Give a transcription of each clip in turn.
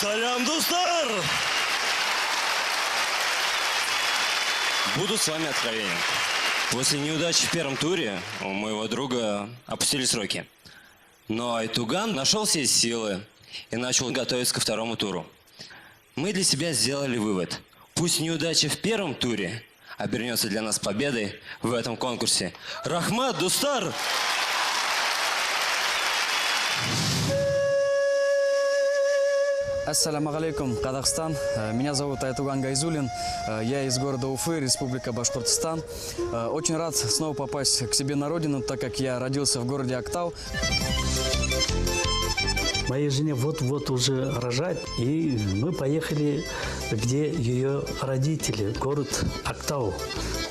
Салям, Дустар! Буду с вами откровенен. После неудачи в первом туре у моего друга опустились руки. Но Айтуган нашел все силы и начал готовиться ко второму туру. Мы для себя сделали вывод. Пусть неудача в первом туре обернется для нас победой в этом конкурсе. Рахмат, Дустар! Ассаламу алейкум, Казахстан. Меня зовут Айтуган Гайзулин. Я из города Уфы, Республика Башкортостан. Очень рад снова попасть к себе на родину, так как я родился в городе Актау. Моей жене вот-вот уже рожать, и мы поехали, где ее родители, город Актау.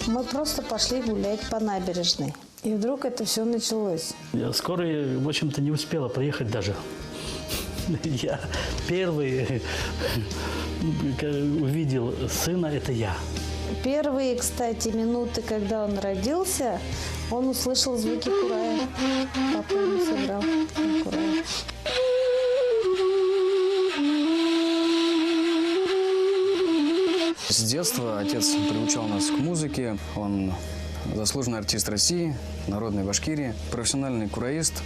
Мы просто пошли гулять по набережной. И вдруг это все началось. Скоро, в общем-то, не успела приехать даже. Я первый увидел сына, это я. Первые, кстати, минуты, когда он родился, он услышал звуки курая. Папа ему сыграл курая. С детства отец приучал нас к музыке. Он заслуженный артист России, народной Башкирии, профессиональный кураист,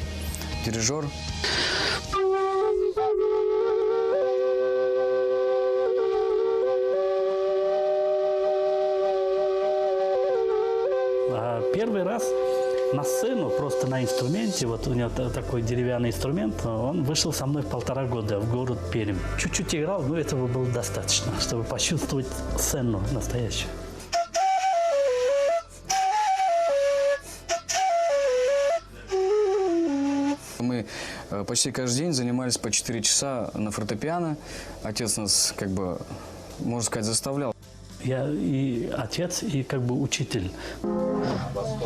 дирижер. Первый раз на сцену, просто на инструменте, вот у него такой деревянный инструмент, он вышел со мной в 1,5 года в город Пермь. Чуть-чуть играл, но этого было достаточно, чтобы почувствовать сцену настоящую. Мы почти каждый день занимались по 4 часа на фортепиано. Отец нас, можно сказать, заставлял. Я и отец, и учитель.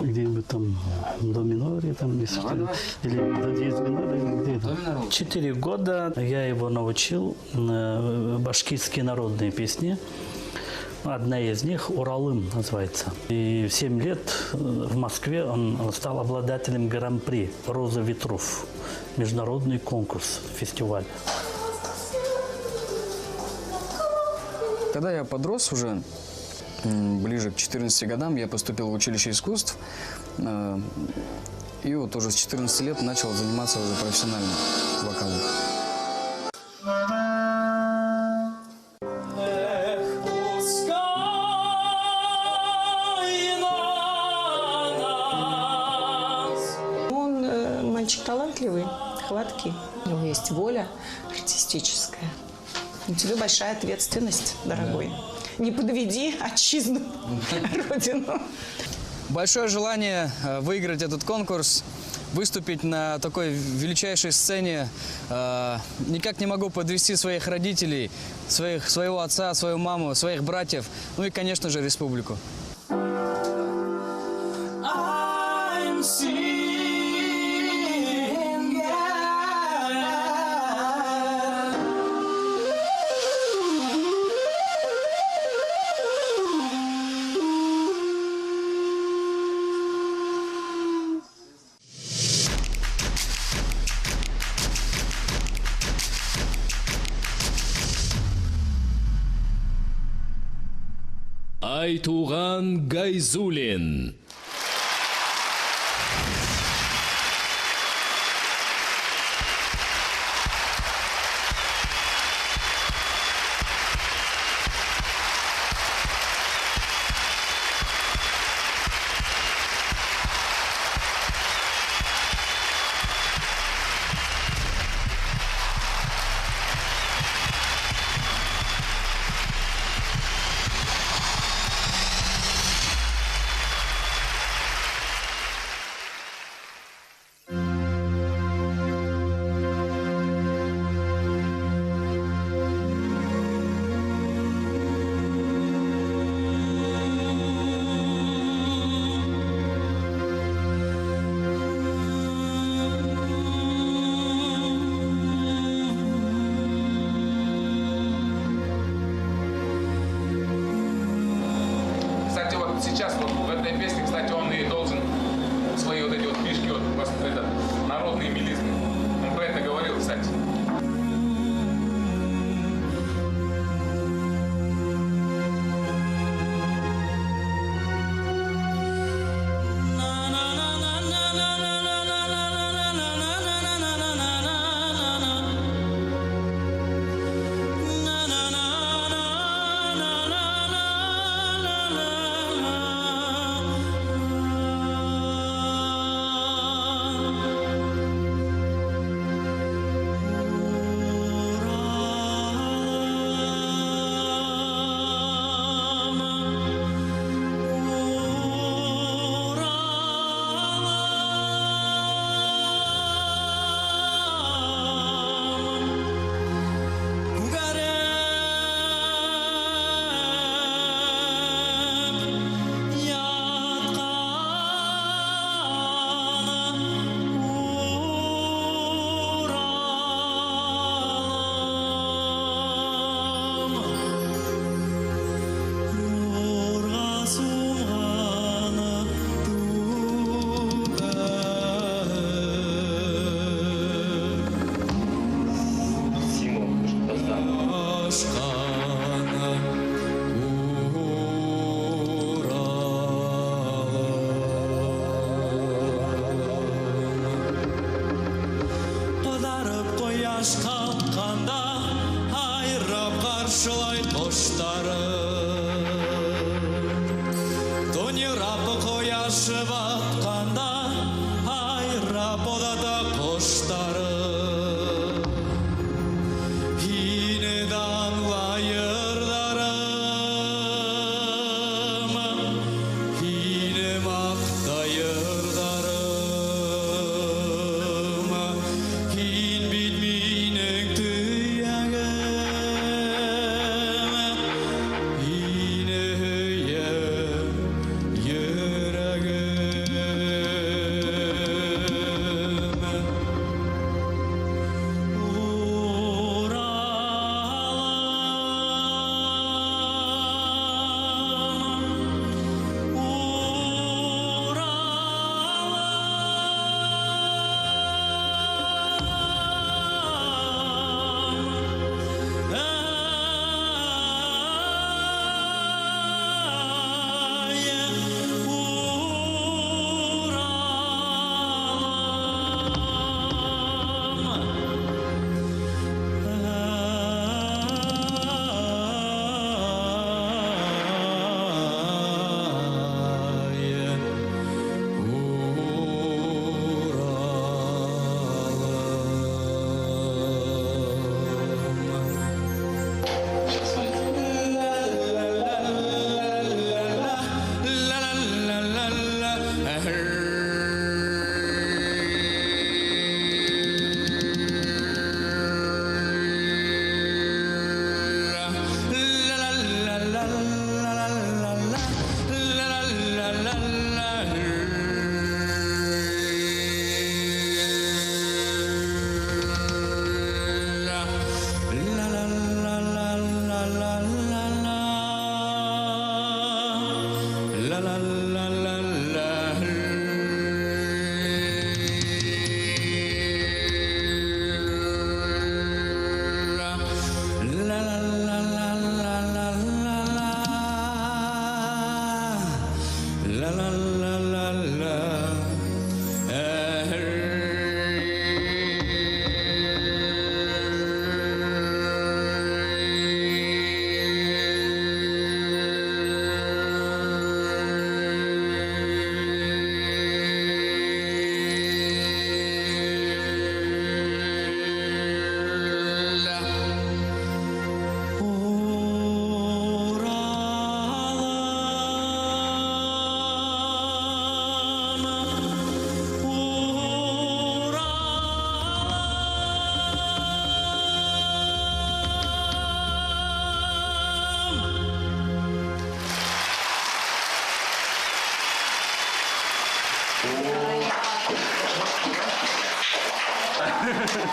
Где-нибудь там до миноре, там, или до диез миноре, где-то. 4 года я его научил башкирские народные песни. Одна из них «Уралым» называется. И в 7 лет в Москве он стал обладателем гран-при «Роза ветров». Международный конкурс, фестиваль. Когда я подрос уже, ближе к 14 годам, я поступил в училище искусств. И вот уже с 14 лет начал заниматься уже профессионально вокалом. Он мальчик талантливый, хваткий. У него есть воля артистическая. У тебя большая ответственность, дорогой. Не подведи отчизну, родину. Большое желание выиграть этот конкурс, выступить на такой величайшей сцене. Никак не могу подвести своих родителей, своего отца, свою маму, своих братьев, ну и, конечно же, республику. Айтуган Гайзулин. Сейчас вот в этой песне, кстати, он и должен свои вот эти вот фишки, народные мелизмы. Он про это говорил, кстати. қояш қалқанда айрап қаршылай қоштары тонерапы қояш батқанда айрап одада қоштары инедан лайырдарым ине мақтайырдарым ин бит минең түйәгім ине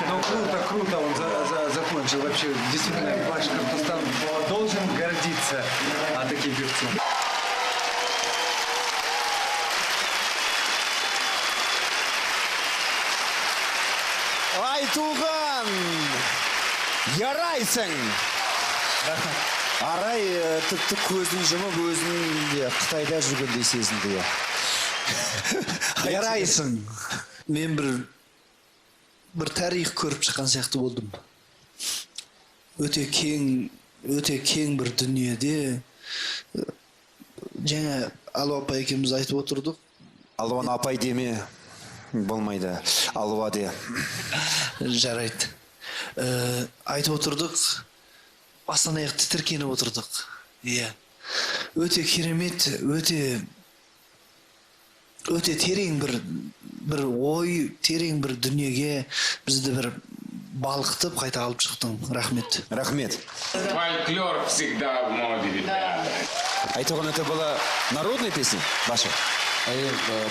Ну круто он закончил. Вообще, действительно, Башкортостан должен гордиться таким певцом. Айтуған, ярайсың. Арай тіпті көзін жұмып өзін Қытайда жүргендей сезінді. Ярайсың. Мен бір тарих көріп шыққан сияқты болдым. Өте кең бір дүниеде. Жаңа Алуа апай екеуміз айтып отырдық. Алуаны апай деме, болмайды. Алуа де. Жарайды. Айтып отырдық. Бастан аяқ тітіркеніп отырдық. Иә. Өте керемет, өте терең бір ой, терең бір дүниеге бізді бір балқытып қайта алып шықтың. Рахмет. Рахмет. Фольклор всегда в моде, ребята. Айтуған, это была народная песня ваша?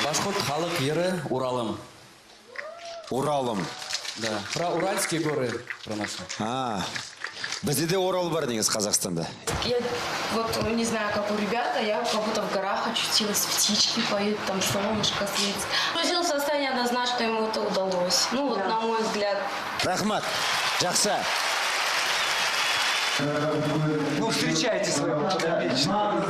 Башқұрт халық ері Уралым. Уралым. Да. Про Уральские горы, про наши. Бізде де Орал бар негіз Қазақстанда. Я вот не знаю, как у ребят, я как будто в горах очутилась, птички поют, там солнышко светит. Жил в состоянии однозначно, ему это удалось. Ну, вот, на мой взгляд. Рахмат, жақсы. Ну, встречайте своего подопечного.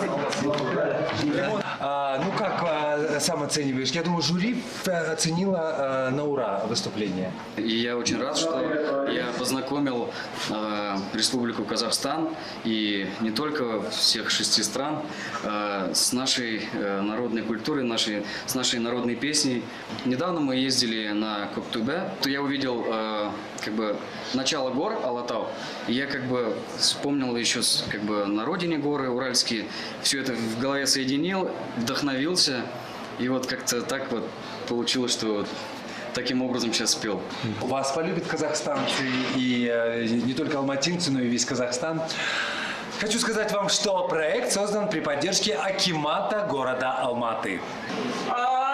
Ну как сам оцениваешь? Я думаю, жюри оценило на ура выступление. И я очень рад, что я познакомил Республику Казахстан и не только всех 6 стран с нашей народной культурой, с нашей народной песней. Недавно мы ездили на Коктубе, то я увидел как бы начало гор Алатау, и я как бы вспомнил еще как бы на родине горы уральские, все это в голове соединил, вдохновился, и вот как-то так вот получилось, что таким образом сейчас спел. Вас полюбят казахстанцы, и не только алматинцы, но и весь Казахстан. Хочу сказать вам, что проект создан при поддержке акимата города Алматы. Ай,